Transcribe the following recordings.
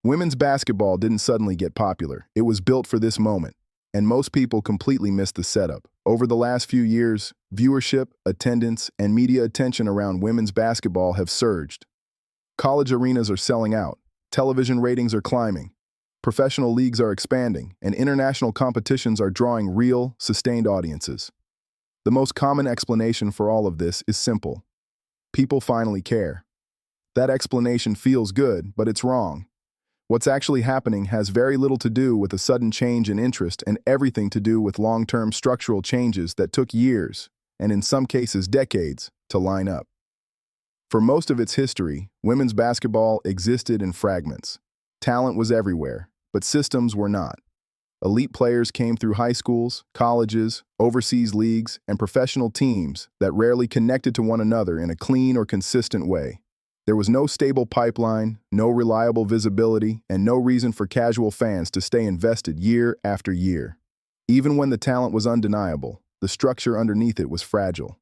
Women's basketball didn't suddenly get popular. It was built for this moment, and most people completely missed the setup. Over the last few years, viewership, attendance, and media attention around women's basketball have surged. College arenas are selling out, television ratings are climbing, professional leagues are expanding, and international competitions are drawing real, sustained audiences. The most common explanation for all of this is simple. People finally care. That explanation feels good, but it's wrong. What's actually happening has very little to do with a sudden change in interest and everything to do with long-term structural changes that took years, and in some cases decades, to line up. For most of its history, women's basketball existed in fragments. Talent was everywhere, but systems were not. Elite players came through high schools, colleges, overseas leagues, and professional teams that rarely connected to one another in a clean or consistent way. There was no stable pipeline, no reliable visibility, and no reason for casual fans to stay invested year after year. Even when the talent was undeniable, the structure underneath it was fragile.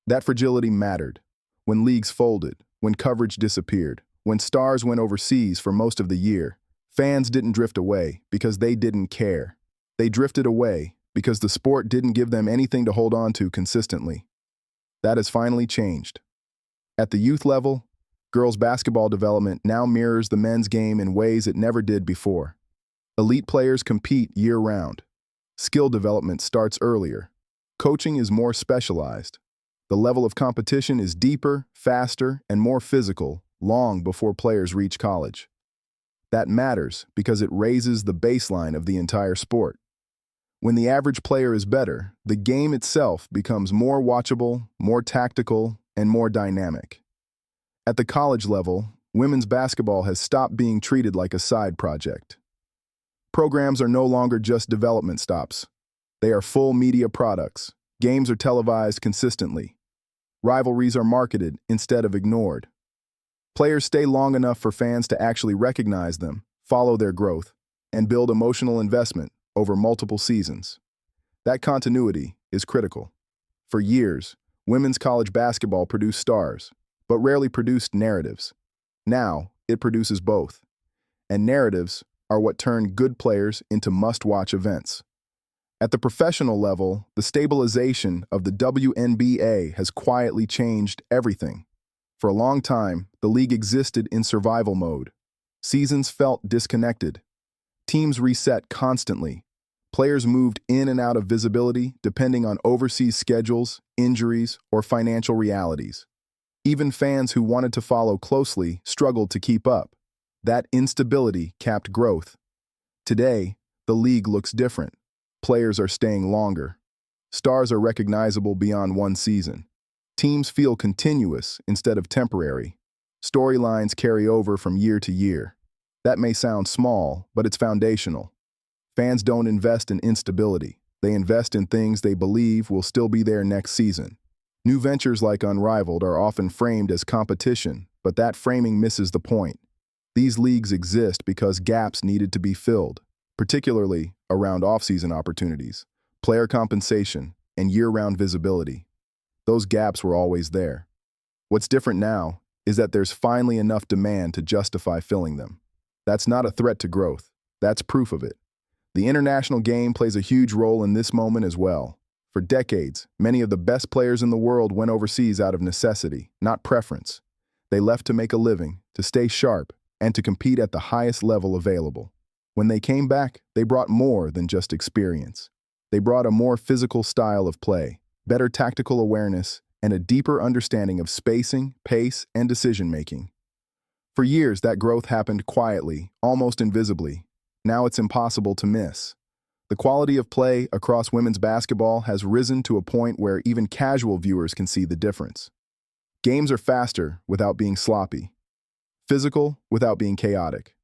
That fragility mattered. When leagues folded, when coverage disappeared, when stars went overseas for most of the year, fans didn't drift away because they didn't care. They drifted away because the sport didn't give them anything to hold on to consistently. That has finally changed. At the youth level, girls' basketball development now mirrors the men's game in ways it never did before. Elite players compete year-round. Skill development starts earlier. Coaching is more specialized. The level of competition is deeper, faster, and more physical long before players reach college. That matters because it raises the baseline of the entire sport. When the average player is better, the game itself becomes more watchable, more tactical, and more dynamic. At the college level, women's basketball has stopped being treated like a side project. Programs are no longer just development stops. They are full media products. Games are televised consistently. Rivalries are marketed instead of ignored. Players stay long enough for fans to actually recognize them, follow their growth, and build emotional investment over multiple seasons. That continuity is critical. For years, women's college basketball produced stars, but rarely produced narratives. Now, it produces both. And narratives are what turn good players into must-watch events. At the professional level, the stabilization of the WNBA has quietly changed everything. For a long time, the league existed in survival mode. Seasons felt disconnected. Teams reset constantly. Players moved in and out of visibility depending on overseas schedules, injuries, or financial realities. Even fans who wanted to follow closely struggled to keep up. That instability capped growth. Today, the league looks different. Players are staying longer. Stars are recognizable beyond one season. Teams feel continuous instead of temporary. Storylines carry over from year to year. That may sound small, but it's foundational. Fans don't invest in instability. They invest in things they believe will still be there next season. New ventures like Unrivaled are often framed as competition, but that framing misses the point. These leagues exist because gaps needed to be filled, particularly around off-season opportunities, player compensation, and year-round visibility. Those gaps were always there. What's different now is that there's finally enough demand to justify filling them. That's not a threat to growth. That's proof of it. The international game plays a huge role in this moment as well. For decades, many of the best players in the world went overseas out of necessity, not preference. They left to make a living, to stay sharp, and to compete at the highest level available. When they came back, they brought more than just experience. They brought a more physical style of play, better tactical awareness, and a deeper understanding of spacing, pace, and decision-making. For years, that growth happened quietly, almost invisibly. Now it's impossible to miss. The quality of play across women's basketball has risen to a point where even casual viewers can see the difference. Games are faster without being sloppy, physical without being chaotic,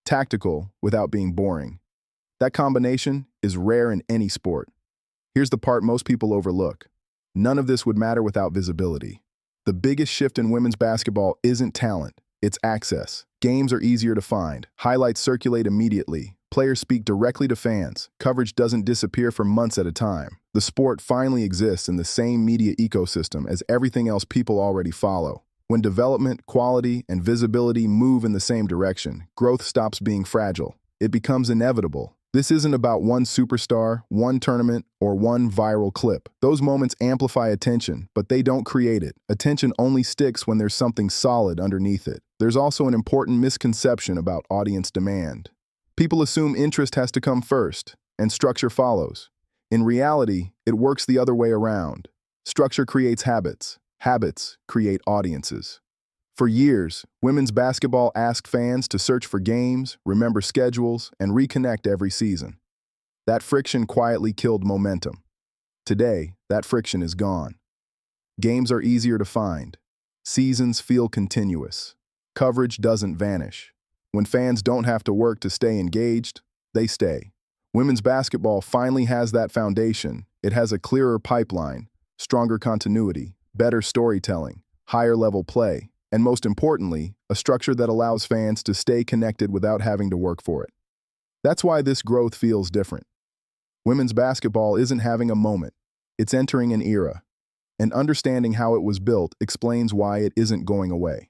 tactical without being boring. That combination is rare in any sport. Here's the part most people overlook. None of this would matter without visibility. The biggest shift in women's basketball isn't talent, it's access. Games are easier to find, highlights circulate immediately, players speak directly to fans, coverage doesn't disappear for months at a time. The sport finally exists in the same media ecosystem as everything else people already follow. When development, quality, and visibility move in the same direction, growth stops being fragile. It becomes inevitable. This isn't about one superstar, one tournament, or one viral clip. Those moments amplify attention, but they don't create it. Attention only sticks when there's something solid underneath it. There's also an important misconception about audience demand. People assume interest has to come first, and structure follows. In reality, it works the other way around. Structure creates habits. Habits create audiences. For years, women's basketball asked fans to search for games, remember schedules, and reconnect every season. That friction quietly killed momentum. Today, that friction is gone. Games are easier to find. Seasons feel continuous. Coverage doesn't vanish. When fans don't have to work to stay engaged, they stay. Women's basketball finally has that foundation. It has a clearer pipeline, stronger continuity, better storytelling, higher-level play, and most importantly, a structure that allows fans to stay connected without having to work for it. That's why this growth feels different. Women's basketball isn't having a moment, it's entering an era, and understanding how it was built explains why it isn't going away.